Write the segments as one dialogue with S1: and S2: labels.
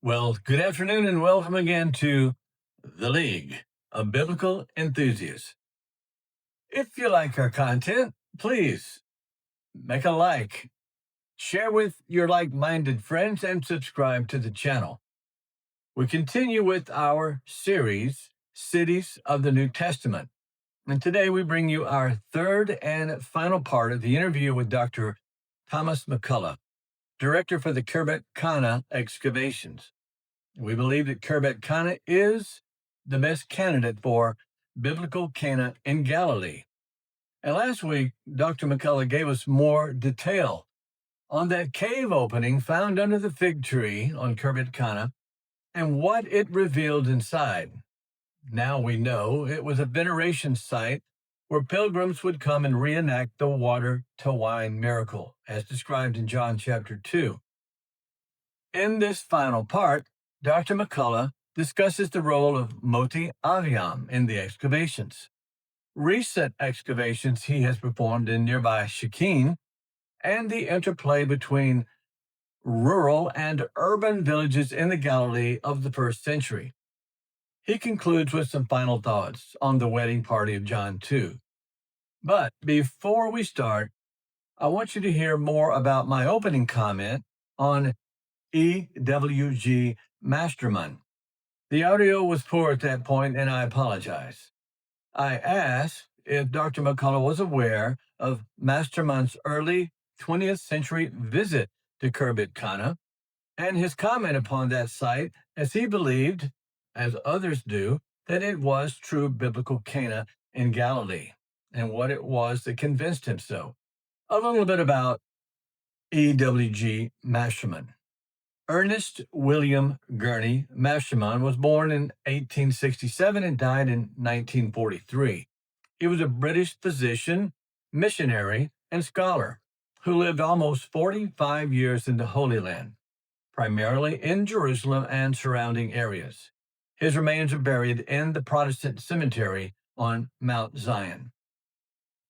S1: Well, good afternoon and welcome again to the League of Biblical Enthusiasts. If you like our content, please make a like, share with your like-minded friends, and subscribe to the channel. We continue with our series, Cities of the New Testament. And today we bring you our third and final part of the interview with Dr. Thomas McCollough, director for the Khirbet Qana excavations. We believe that Khirbet Cana is the best candidate for Biblical Cana in Galilee. And last week, Dr. McCollough gave us more detail on that cave opening found under the fig tree on Khirbet Qana and what it revealed inside. Now we know it was a veneration site where pilgrims would come and reenact the water to wine miracle, as described in John chapter 2. In this final part, Dr. McCollough discusses the role of Moti Aviam in the excavations, recent excavations he has performed in nearby Shikhin, and the interplay between rural and urban villages in the Galilee of the first century. He concludes with some final thoughts on the wedding party of John 2. But before we start, I want you to hear more about my opening comment on E.W.G. Masterman. The audio was poor at that point, and I apologize. I asked if Dr. McCollough was aware of Masterman's early 20th century visit to Khirbet Qana and his comment upon that site, as he believed, as others do, that it was true biblical Cana in Galilee, and what it was that convinced him so. A little bit about E.W.G. Masterman. Ernest William Gurney Masterman was born in 1867 and died in 1943. He was a British physician, missionary, and scholar who lived almost 45 years in the Holy Land, primarily in Jerusalem and surrounding areas. His remains are buried in the Protestant cemetery on Mount Zion.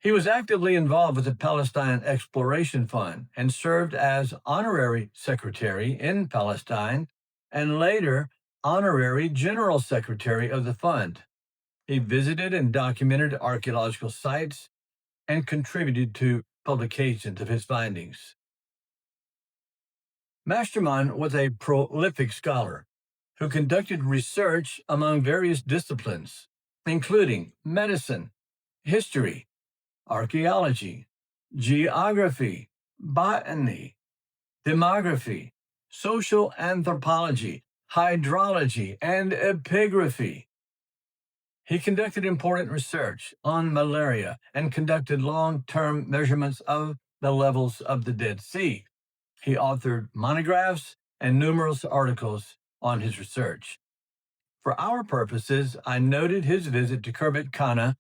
S1: He was actively involved with the Palestine Exploration Fund and served as honorary secretary in Palestine and later honorary general secretary of the fund. He visited and documented archaeological sites and contributed to publications of his findings. Masterman was a prolific scholar who conducted research among various disciplines, including medicine, history, archaeology, geography, botany, demography, social anthropology, hydrology, and epigraphy. He conducted important research on malaria and conducted long-term measurements of the levels of the Dead Sea. He authored monographs and numerous articles on his research. For our purposes, I noted his visit to Khirbet Qana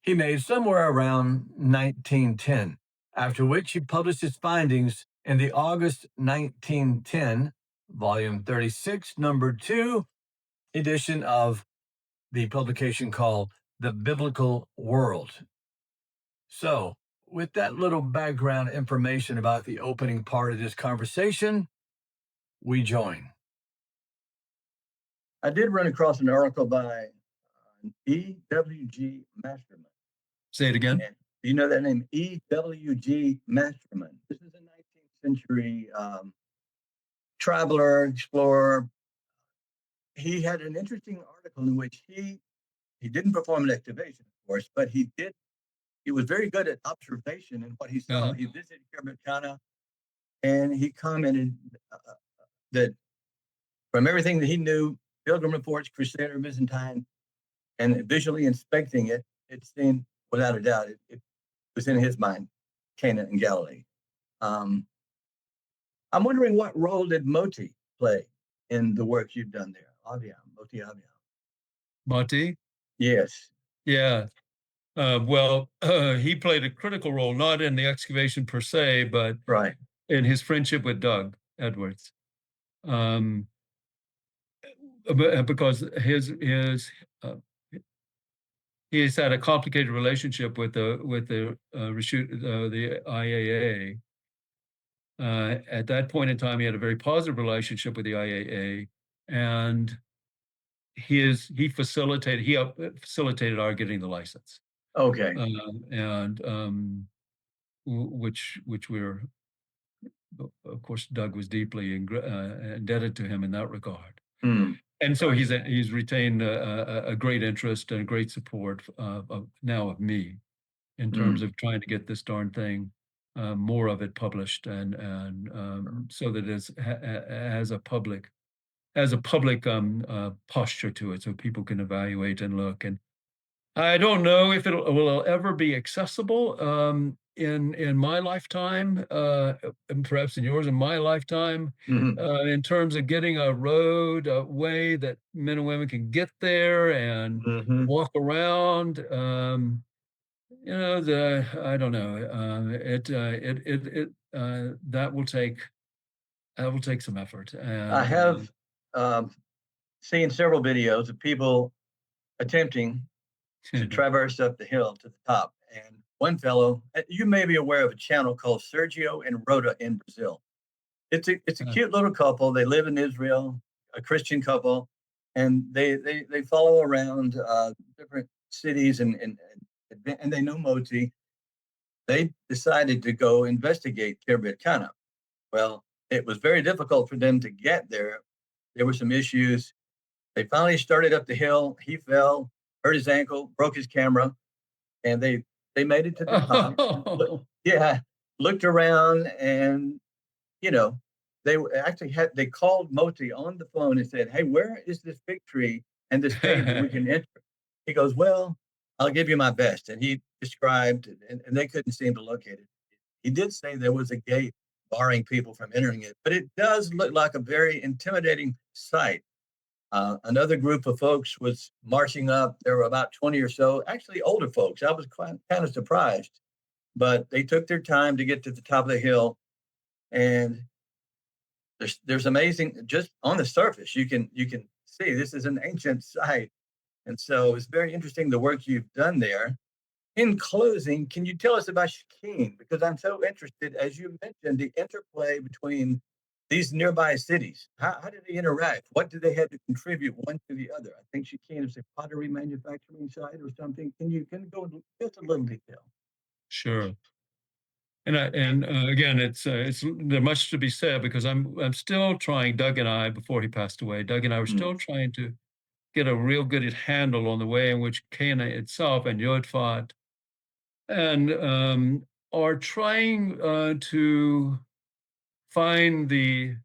S1: he made somewhere around 1910, after which he published his findings in the August 1910, volume 36, number 2 edition of the publication called The Biblical World. So, with that little background information about the opening part of this conversation, we join. I did run across an article by E.W.G. Masterman.
S2: Say it again.
S1: And do you know that name? E.W.G. Masterman. This is a 19th century traveler, explorer. He had an interesting article in which he didn't perform an excavation, of course, but he was very good at observation and what he saw.
S2: Uh-huh.
S1: He visited Khirbet Qana, and he commented that from everything that he knew, Pilgrim Reports, Crusader, Byzantine, and visually inspecting it, it seemed, without a doubt, it was in his mind, Cana and Galilee. I'm wondering, what role did Moti play in the work you've done there? Moti Aviam.
S2: Moti?
S1: Yes.
S2: Yeah. He played a critical role, not in the excavation per se, but
S1: Right.
S2: in his friendship with Doug Edwards. Because he's had a complicated relationship with the IAA. At that point in time, he had a very positive relationship with the IAA, and he facilitated our getting the license,
S1: Okay.
S2: and which we're of course Doug was deeply indebted to him in that regard.
S1: Hmm.
S2: And so
S1: Right.
S2: he's retained a great interest and a great support now of me in terms
S1: Hmm.
S2: of trying to get this darn thing, more of it published, and so that has a public posture to it, so people can evaluate and look. And I don't know if it will ever be accessible in my lifetime, and perhaps in yours in my lifetime,
S1: Hmm.
S2: in terms of getting a road, a way that men and women can get there and
S1: Hmm.
S2: walk around. I don't know. That will take some effort,
S1: I
S2: and
S1: have um, seen several videos of people attempting to traverse up the hill to the top. And one fellow, you may be aware of a channel called Sergio and Rhoda in Brazil. It's a cute little couple. They live in Israel, a Christian couple, and they follow around different cities and they know Moti. They decided to go investigate Khirbet Qana. Well, it was very difficult for them to get there. There were some issues. They finally started up the hill. He fell, hurt his ankle, broke his camera, and they made it to the top.
S2: oh,
S1: Yeah, looked around, and you know, actually they called Moti on the phone and said, "Hey, where is this fig tree and this cave that we can enter?" He goes, "Well, I'll give you my best." And he described, and they couldn't seem to locate it. He did say there was a gate barring people from entering it, but it does look like a very intimidating sight. Another group of folks was marching up. There were about 20 or so, actually older folks. I was kind of surprised, but they took their time to get to the top of the hill. And there's amazing, just on the surface, you can see this is an ancient site. And so it's very interesting the work you've done there. In closing, can you tell us about Shikhin? Because I'm so interested, as you mentioned, the interplay between these nearby cities. How did they interact? What did they have to contribute one to the other? I think Shikhin is a pottery manufacturing site or something. Can you go into just a little detail?
S2: sure. And again, it's there's much to be said because I'm still trying. Doug and I, before he passed away, Doug and I were
S1: Mm,
S2: still trying to get a real good handle on the way in which Cana itself and Yodfat and are trying to find the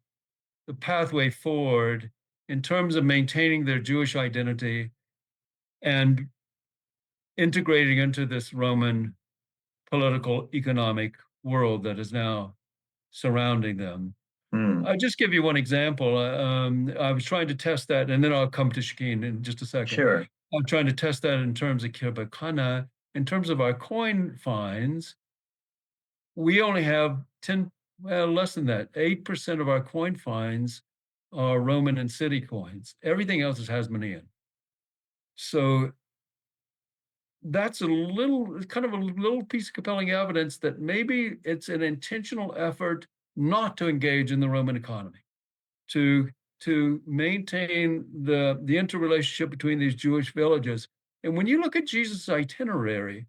S2: pathway forward in terms of maintaining their Jewish identity and integrating into this Roman political economic world that is now surrounding them.
S1: mm,
S2: I'll just give you one example. I was trying to test that, and then I'll come to Shikhin in just a second.
S1: sure.
S2: I'm trying to test that in terms of Khirbet Qana. In terms of our coin finds, we only have 10, well, less than that. 8% of our coin finds are Roman and city coins. Everything else is Hasmonean. So that's kind of a little piece of compelling evidence that maybe it's an intentional effort not to engage in the Roman economy, to maintain the interrelationship between these Jewish villages. And when you look at Jesus' itinerary,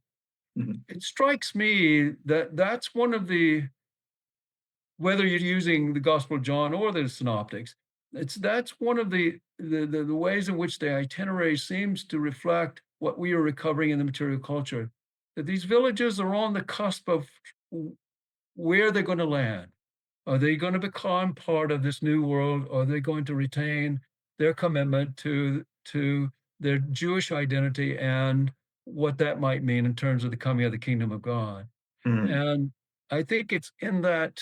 S1: Mhm,
S2: it strikes me that that's one of the, whether you're using the Gospel of John or the Synoptics, that's one of the ways in which the itinerary seems to reflect what we are recovering in the material culture. That these villages are on the cusp of where they're going to land. Are they going to become part of this new world? Or are they going to retain their commitment to their Jewish identity and what that might mean in terms of the coming of the kingdom of God?
S1: mm,
S2: And I think it's in that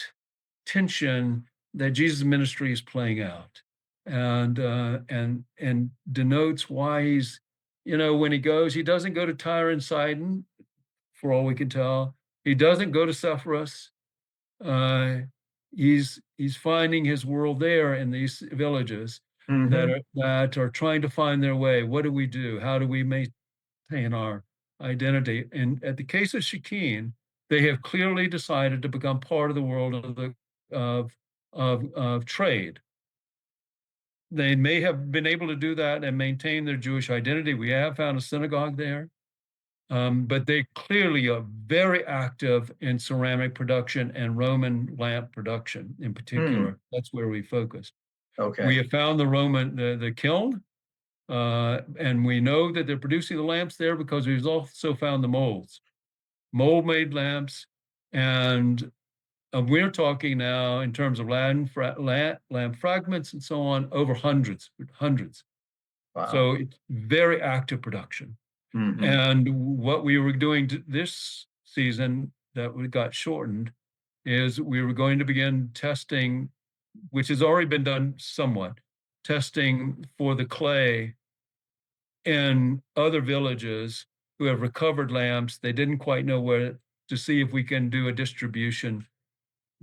S2: tension that Jesus' ministry is playing out, and denotes why he's, when he goes, he doesn't go to Tyre and Sidon, for all we can tell. He doesn't go to Sepphoris. Uh, he's finding his world there in these villages
S1: mhm,
S2: that are trying to find their way. What do we do? How do we maintain our identity? And at the case of Shikhin, they have clearly decided to become part of the world of of trade. they may have been able to do that and maintain their Jewish identity. We have found a synagogue there, but they clearly are very active in ceramic production and Roman lamp production in
S1: Hmm.
S2: particular. That's where we focused. We
S1: Okay.
S2: have found the kiln, and we know that they're producing the lamps there because we've also found the molds, mold-made lamps, and we're talking now in terms of lamp fragments and so on, over hundreds, hundreds.
S1: Wow.
S2: So it's very active production.
S1: Hmm.
S2: And what we were doing this season that we got shortened is we were going to begin testing, which has already been done somewhat, testing for the clay in other villages who have recovered lamps. They didn't quite know where to see if we can do a distribution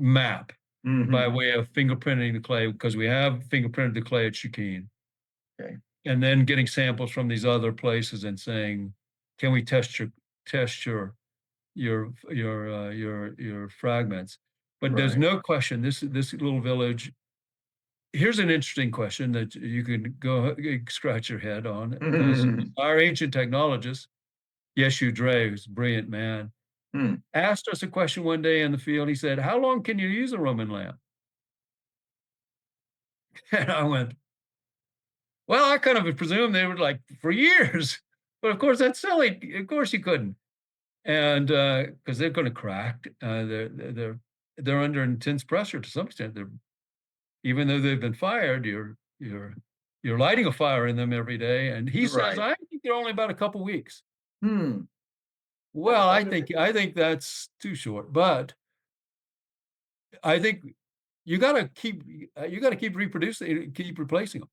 S2: map by
S1: Hmm.
S2: way of fingerprinting the clay because we have fingerprinted the clay at Shikhin,
S1: Okay.
S2: and then getting samples from these other places and saying, can we test your fragments? But there's
S1: Right.
S2: no question this little village. Here's an interesting question that you can go scratch your head on because
S1: Hmm.
S3: our ancient technologist, E.W.G, who's a brilliant man,
S1: Hmm.
S3: asked us a question one day in the field. He said, "How long can you use a Roman lamp?" And I went, "Well, I kind of presumed they were like for years." But of course, that's silly. Of course, you couldn't. And because they're going to crack, they're under intense pressure to some extent. They're even though they've been fired, you're lighting a fire in them every day. And he says,
S1: Right.
S3: I think they're only about a couple weeks.
S1: Hmm.
S3: Well,
S1: That is
S3: I think that's too short, but I think you got to keep reproducing, keep replacing them.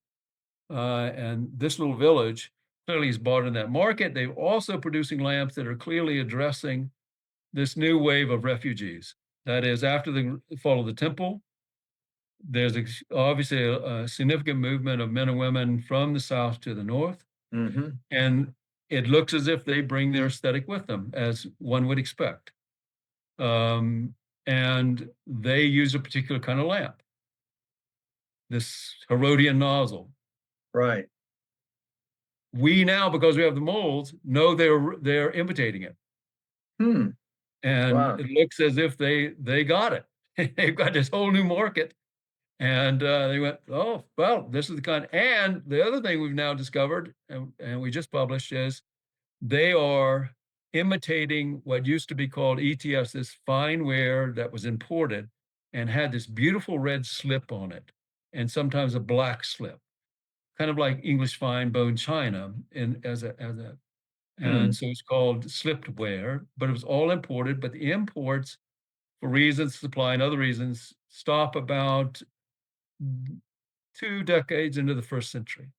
S3: And this little village clearly is bought in that market. They're also producing lamps that are clearly addressing this new wave of refugees. That is, after the fall of the temple, there's obviously a significant movement of men and women from the south to the north,
S1: Mhm.
S3: and it looks as if they bring their aesthetic with them, as one would expect. Um, and they use a particular kind of lamp, this Herodian nozzle.
S1: Right.
S3: We now, because we have the molds, know they're imitating it,
S1: Hmm.
S3: and
S1: Wow.
S3: it looks as if they got it. They've got this whole new market. And they went, oh, well, this is the kind. And the other thing we've now discovered, and we just published, is they are imitating what used to be called ETS, this fine ware that was imported and had this beautiful red slip on it, and sometimes a black slip, kind of like English fine bone china. And
S1: Hmm.
S3: so it's called slipped ware, but it was all imported. But the imports, for reasons, supply and other reasons, stop about 2 decades into the first century.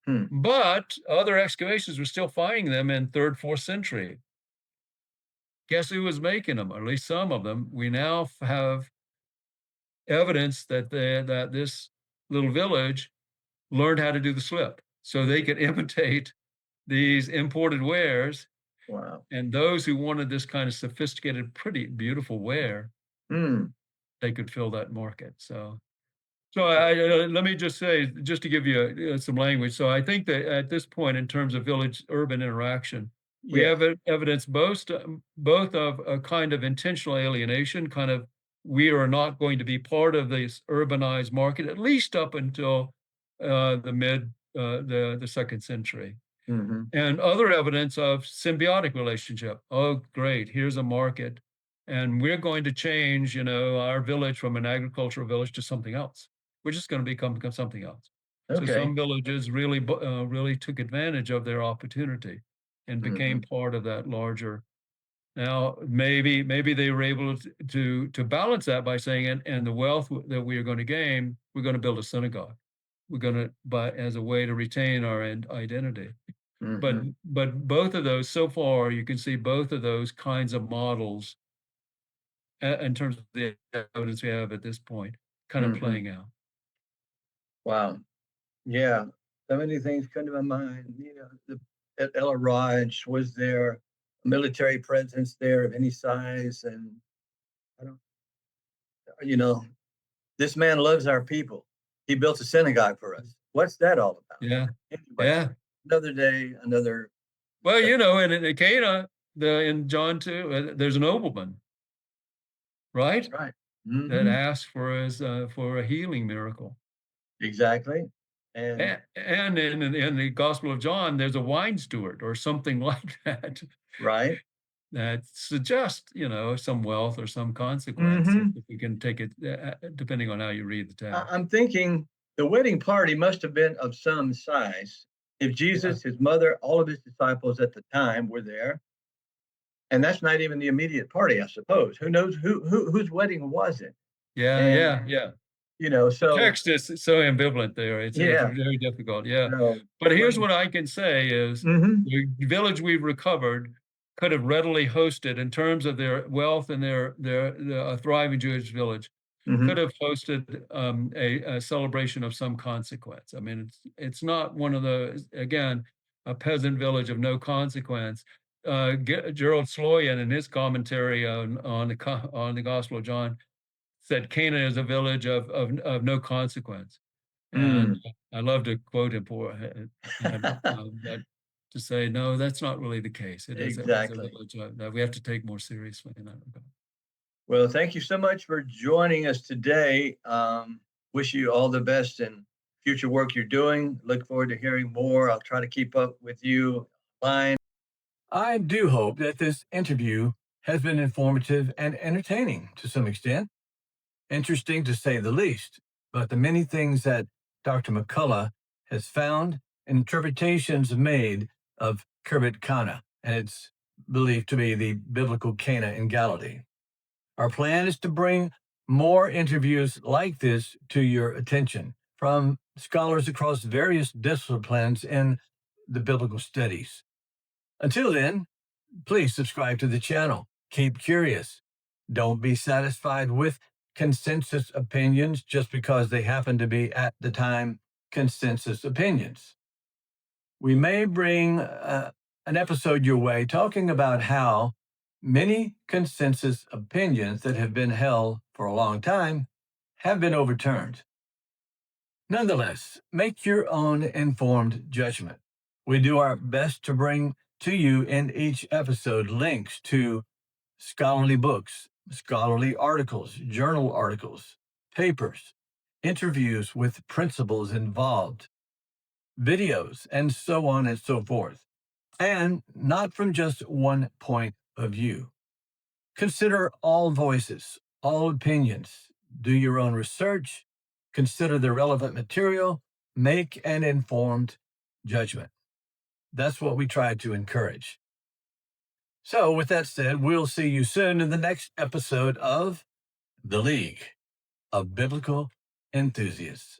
S1: Hmm.
S3: But other excavations were still finding them in third, fourth century. Guess who was making them? Or at least some of them. We now have evidence that this little village learned how to do the slip, so they could imitate these imported wares.
S1: Wow.
S3: And those who wanted this kind of sophisticated, pretty beautiful ware,
S1: Hmm.
S3: they could fill that market. So let me just say, just to give you some language. So I think that at this point, in terms of village-urban interaction, we
S1: Yes.
S3: have evidence both of a kind of intentional alienation, kind of we are not going to be part of this urbanized market, at least up until the second century,
S1: Mhm.
S3: and other evidence of symbiotic relationship. Oh, great, here's a market, and we're going to change, our village from an agricultural village to something else. We're just going to become something else. So
S1: Okay.
S3: some villages really took advantage of their opportunity and became
S1: Mhm.
S3: part of that larger. Now, maybe they were able to balance that by saying, and the wealth that we are going to gain, we're going to build a synagogue. We're going to, but as a way to retain our identity. But
S1: Mhm.
S3: but both of those, so far, you can see both of those kinds of models in terms of the evidence we have at this point, kind of
S1: Mhm.
S3: playing out.
S1: Wow. Yeah. So many things come to my mind. At Ella Raj, was there a military presence there of any size? And I don't, you know, this man loves our people. He built a synagogue for us. What's that all about?
S2: Yeah.
S1: Anyway,
S2: Yeah.
S1: another day, another.
S2: Well, you know, in Cana, in John 2, there's a nobleman, right?
S1: Right.
S2: That
S1: Mhm.
S2: asks for a healing miracle.
S1: Exactly. And
S2: And in the Gospel of John, there's a wine steward or something like that
S1: right.
S2: that suggests, you know, some wealth or some consequence,
S1: Mhm.
S2: if you can take it, depending on how you read the text.
S1: I'm thinking the wedding party must have been of some size. If
S2: Yeah,
S1: Jesus, his mother, all of his disciples at the time were there, and that's not even the immediate party, I suppose. Who knows whose wedding was it?
S2: yeah,
S1: And
S2: yeah, yeah. The
S1: so
S2: text is so ambivalent there. It's
S1: yeah.
S2: very difficult. Yeah.
S1: So
S2: But here's
S1: wedding.
S2: what I can say is
S1: Mhm.
S2: the village we've recovered could have readily hosted, in terms of their wealth and their thriving Jewish village, could
S1: Mhm.
S2: have hosted a celebration of some consequence. I mean, it's not one of the, again, a peasant village of no consequence. Gerald Sloyan, in his commentary on the Gospel of John, said Cana is a village of no consequence. And
S1: Mm.
S2: I love to quote him for that, to say, no, that's not really the case. It's a
S1: Exactly.
S2: village that we have to take more seriously in that regard.
S1: Well, thank you so much for joining us today. Wish you all the best in future work you're doing. Look forward to hearing more. I'll try to keep up with you online. I do hope that this interview has been informative and entertaining to some extent. Interesting to say the least, but the many things that Dr. McCollough has found and interpretations made of Khirbet Qana, and it's believed to be the Biblical Cana in Galilee. Our plan is to bring more interviews like this to your attention from scholars across various disciplines in the biblical studies. Until then, please subscribe to the channel. Keep curious. Don't be satisfied with consensus opinions just because they happen to be, at the time, consensus opinions. We may bring an episode your way talking about how many consensus opinions that have been held for a long time have been overturned. Nonetheless, make your own informed judgment. We do our best to bring to you in each episode links to scholarly books, scholarly articles, journal articles, papers, interviews with principals involved, videos, and so on and so forth, and not from just one point of view. Consider all voices, all opinions, do your own research, consider the relevant material, make an informed judgment. That's what we try to encourage. So, with that said, we'll see you soon in the next episode of The League of Biblical Enthusiasts.